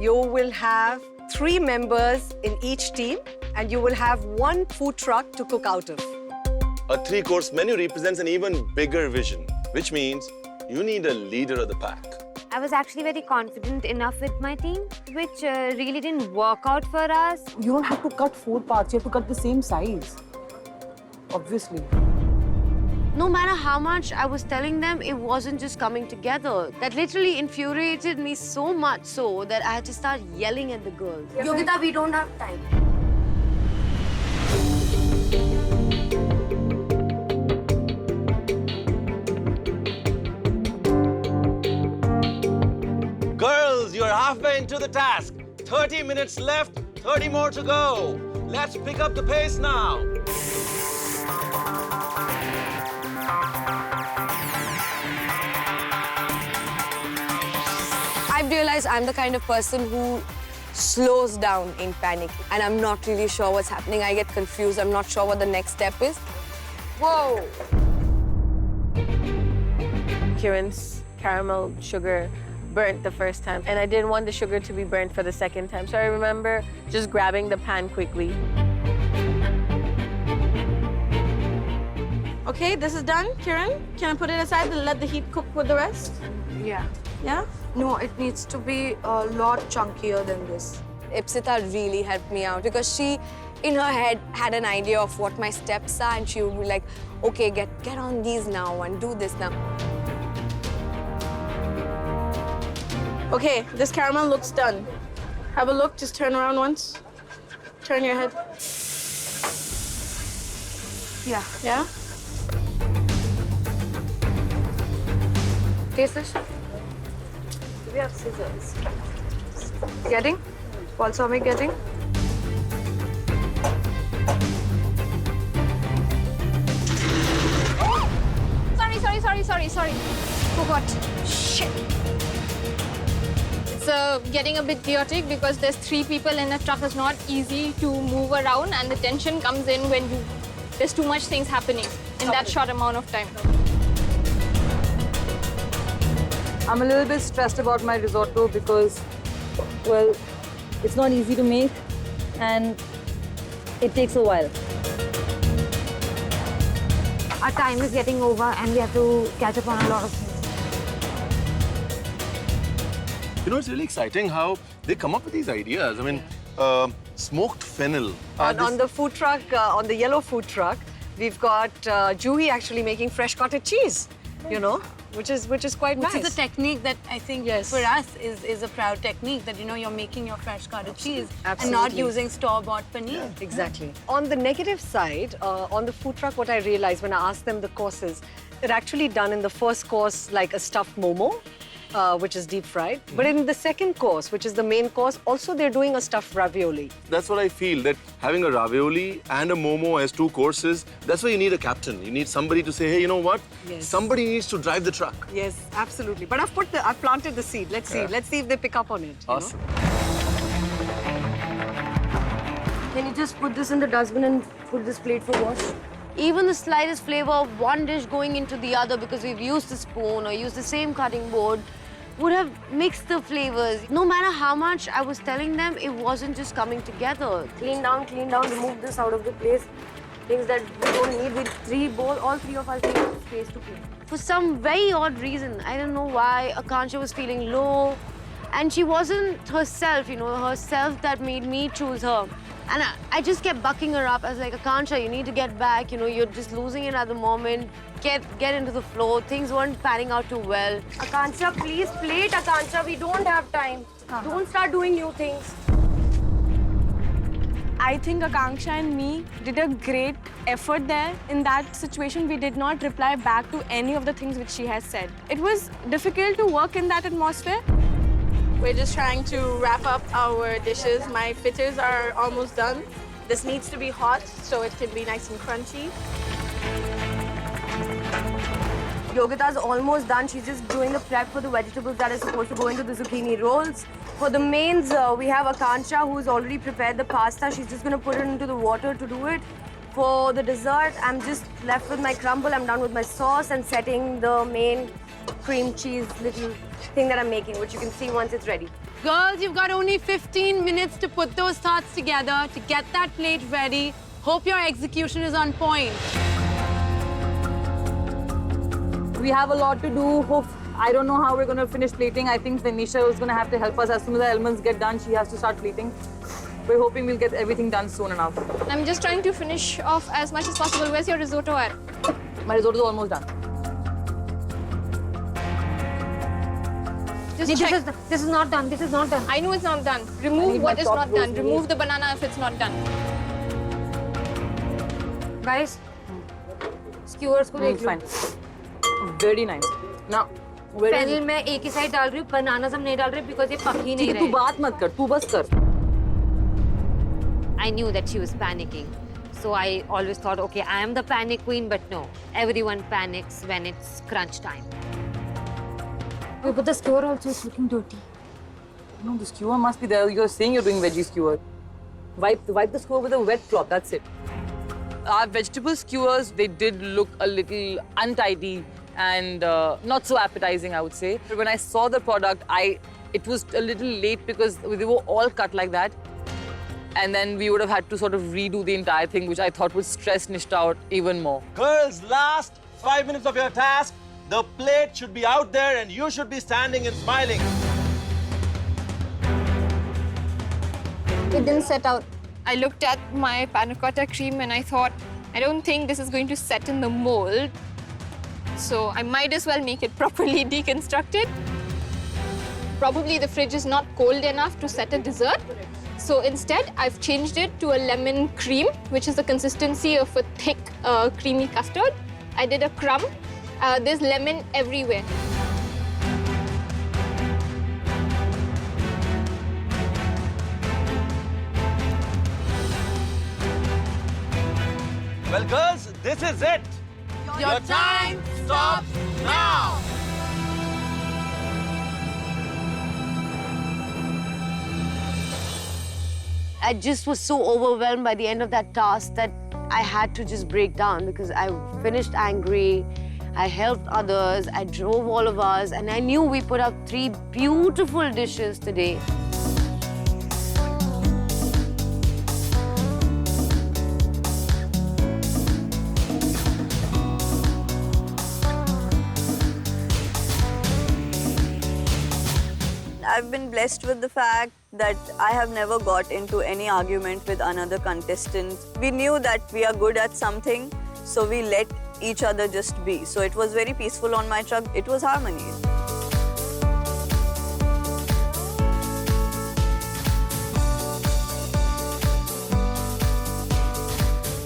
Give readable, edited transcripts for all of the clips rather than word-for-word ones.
You will have 3 members in each team, and you will have 1 food truck to cook out of. A 3-course menu represents an even bigger vision, which means you need a leader of the pack. I was actually very confident enough with my team, which really didn't work out for us. You don't have to cut 4 parts, you have to cut the same size. Obviously. No matter how much I was telling them, it wasn't just coming together. That literally infuriated me so much so that I had to start yelling at the girls. Yogita, we don't have time. Girls, you're halfway into the task. 30 minutes left, 30 more to go. Let's pick up the pace now. I've realized I'm the kind of person who slows down in panic, and I'm not really sure what's happening. I get confused. I'm not sure what the next step is. Whoa! Kieran's caramel sugar burnt the first time, and I didn't want the sugar to be burnt for the second time. So I remember just grabbing the pan quickly. Okay, this is done, Kieran. Can I put it aside and let the heat cook with the rest? Yeah. Yeah? No, it needs to be a lot chunkier than this. Ipsita really helped me out because she, in her head, had an idea of what my steps are, and she would be like, okay, get on these now and do this now. Okay, this caramel looks done. Have a look, just turn around once. Turn your head. Yeah. Yeah? Taste this. We have scissors. Getting? Balsamic getting? Sorry. Forgot. Shit. It's getting a bit chaotic because there's 3 people in a truck. It's not easy to move around, and the tension comes in when there's too much things happening in that short amount of time. I'm a little bit stressed about my risotto because, well, it's not easy to make and it takes a while. Our time is getting over and we have to catch up on a lot of things. You know, it's really exciting how they come up with these ideas. I mean, smoked fennel. On the food truck, on the yellow food truck, we've got Juhi actually making fresh cottage cheese, you know, which is quite nice. Which is a technique that I think Yes. for us is a proud technique, that, you know, you're making your fresh cottage cheese and not Absolutely. using store-bought paneer. Exactly. On the negative side, on the food truck, what I realized when I asked them the courses, they're actually done in the first course like a stuffed momo, which is deep fried. But in the second course, which is the main course, also they're doing a stuffed ravioli. That's what I feel, that having a ravioli and a momo as 2 courses, that's why you need a captain. You need somebody to say, hey, you know what? Yes. Somebody needs to drive the truck. Yes, absolutely. But I've planted the seed. Let's see. Yeah. Let's see if they pick up on it. Awesome. Can you just put this in the dustbin and put this plate for wash? Even the slightest flavor of one dish going into the other because we've used the spoon or used the same cutting board would have mixed the flavors. No matter how much I was telling them, it wasn't just coming together. Clean down, remove this out of the place. Things that we don't need with all three of us need space to clean. For some very odd reason, I don't know why, Akansha was feeling low. And she wasn't herself, you know, herself that made me choose her. And I just kept bucking her up. I was like, Akansha, you need to get back. You know, you're just losing it at the moment. Get into the flow. Things weren't panning out too well. Akansha, please plate, Akansha. We don't have time. Don't start doing new things. I think Akanksha and me did a great effort there. In that situation, we did not reply back to any of the things which she has said. It was difficult to work in that atmosphere. We're just trying to wrap up our dishes. My fritters are almost done. This needs to be hot so it can be nice and crunchy. Yogita's almost done. She's just doing the prep for the vegetables that are supposed to go into the zucchini rolls. For the mains, we have Akansha, who's already prepared the pasta. She's just going to put it into the water to do it. For the dessert, I'm just left with my crumble. I'm done with my sauce and setting the main cream cheese little thing that I'm making, which you can see once it's ready. Girls, you've got only 15 minutes to put those thoughts together, to get that plate ready. Hope your execution is on point. We have a lot to do. I don't know how we're going to finish plating. I think Tanisha is going to have to help us. As soon as the elements get done, she has to start plating. We're hoping we'll get everything done soon enough. I'm just trying to finish off as much as possible. Where's your risotto at? My risotto is almost done. Just check. This is not done. This is not done. I know it's not done. Remove what is not done. Remove the banana if it's not done. Guys, skewers को देख लो. Fine. Very nice. Now, where is Fennel it? मैं एक ही side डाल रही हूँ. Bananas हम नहीं डाल रहे because ये पक ही नहीं ठीक है, रहे. तू बात मत कर, तू बस कर. I knew that she was panicking. So I always thought, okay, I am the panic queen, but no. Everyone panics when it's crunch time. Wait, but the skewer also is looking dirty. No, the skewer must be there. You're saying you're doing veggie skewer. Wipe the skewer with a wet cloth, that's it. Our vegetable skewers, they did look a little untidy and not so appetizing, I would say. But when I saw the product, it was a little late because they were all cut like that. And then we would have had to sort of redo the entire thing, which I thought would stress Nishtha out even more. Girls, last 5 minutes of your task. The plate should be out there and you should be standing and smiling. It didn't set out. I looked at my panna cotta cream and I thought, I don't think this is going to set in the mold. So I might as well make it properly deconstructed. Probably the fridge is not cold enough to set a dessert. So instead, I've changed it to a lemon cream, which is the consistency of a thick, creamy custard. I did a crumb. There's lemon everywhere. Well, girls, this is it. Your time stops now. I just was so overwhelmed by the end of that task that I had to just break down because I finished angry. I helped others, I drove all of us, and I knew we put up 3 beautiful dishes today. I've been blessed with the fact that I have never got into any argument with another contestant. We knew that we are good at something, so we let each other just be. So it was very peaceful on my truck. It was harmony.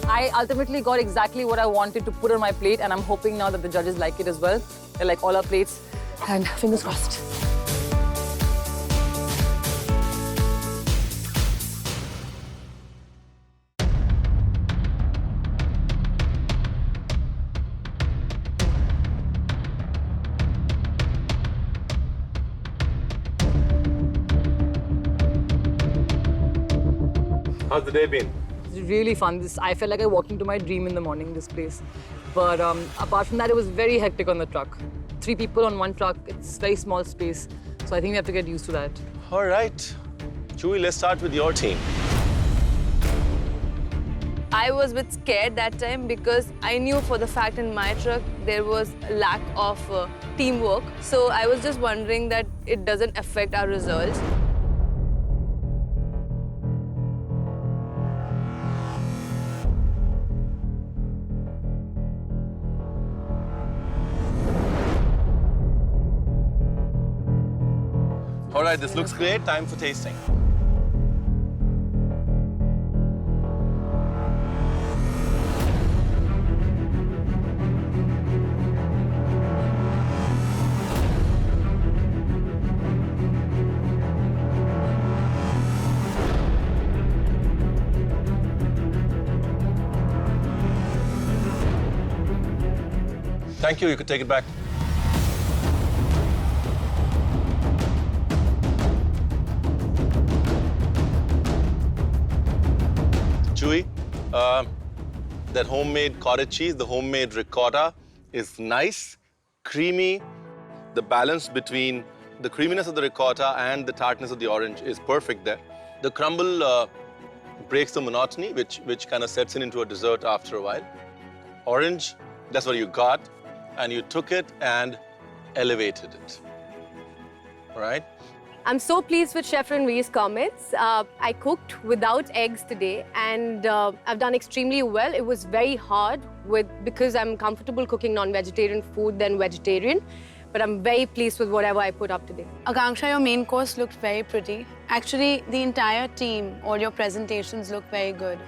I ultimately got exactly what I wanted to put on my plate, and I'm hoping now that the judges like it as well. They like all our plates, and fingers crossed. How's the day been? It's really fun. I felt like I walked into my dream in the morning, this place. But apart from that, it was very hectic on the truck. 3 people on 1 truck, it's a very small space. So I think we have to get used to that. All right. Chewy, let's start with your team. I was a bit scared that time because I knew for the fact in my truck there was a lack of teamwork. So I was just wondering that it doesn't affect our results. All right, this looks great. Time for tasting. Thank you. You could take it back. Chewy, that homemade cottage cheese, the homemade ricotta is nice, creamy. The balance between The creaminess of the ricotta and the tartness of the orange is perfect there. The crumble breaks the monotony, which kind of sets in into a dessert after a while. Orange, that's what you got, and you took it and elevated it. All right? I'm so pleased with Chef Ranveer's comments. I cooked without eggs today, and I've done extremely well. It was very hard because I'm comfortable cooking non-vegetarian food than vegetarian, but I'm very pleased with whatever I put up today. Akanksha, your main course looked very pretty. Actually, the entire team, all your presentations look very good.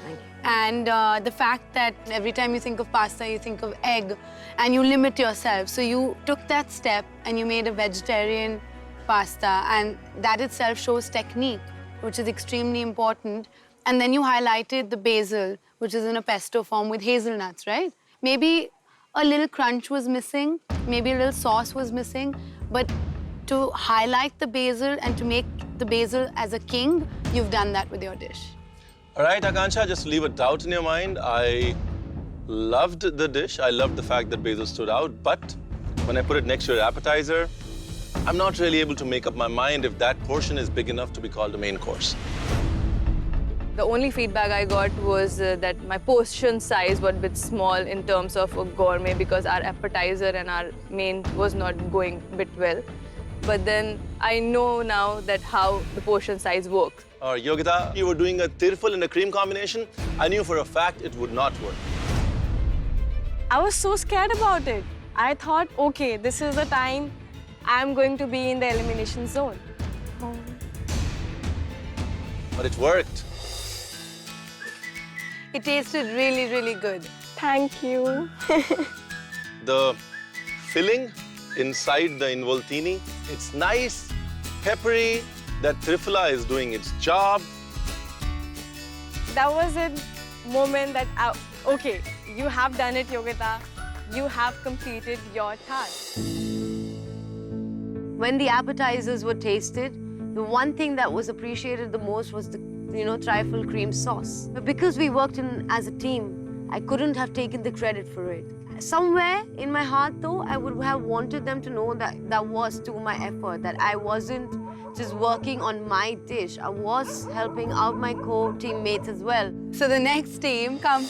Thank you. And the fact that every time you think of pasta, you think of egg, and you limit yourself. So you took that step and you made a vegetarian pasta, and that itself shows technique, which is extremely important. And then you highlighted the basil, which is in a pesto form with hazelnuts, right? Maybe a little crunch was missing, maybe a little sauce was missing, but to highlight the basil and to make the basil as a king, you've done that with your dish. All right, Akanksha, just to leave a doubt in your mind, I loved the dish. I loved the fact that basil stood out, but when I put it next to your appetizer, I'm not really able to make up my mind if that portion is big enough to be called a main course. The only feedback I got was that my portion size was a bit small in terms of a gourmet because our appetizer and our main was not going a bit well. But then I know now that how the portion size works. Yogita, you were doing a tirfal and a cream combination. I knew for a fact it would not work. I was so scared about it. I thought, okay, this is the time I'm going to be in the elimination zone. But it worked. It tasted really, really good. Thank you. The filling inside the involtini, it's nice, peppery. That trifla is doing its job. That was a moment that, okay, you have done it, Yogita. You have completed your task. When the appetizers were tasted, the one thing that was appreciated the most was the, trifle cream sauce. But because we worked as a team, I couldn't have taken the credit for it. Somewhere in my heart, though, I would have wanted them to know that that was to my effort, that I wasn't just working on my dish. I was helping out my co-teammates as well. So the next team, come.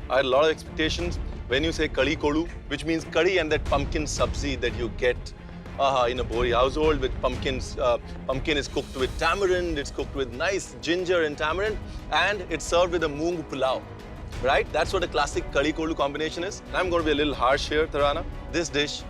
I had a lot of expectations when you say kadi kodu, which means curry and that pumpkin sabzi that you get in a Bori household with pumpkins. Pumpkin is cooked with tamarind, it's cooked with nice ginger and tamarind, and it's served with a moong pulao, right? That's what a classic kadi kodu combination is. I'm going to be a little harsh here, Tarana. This dish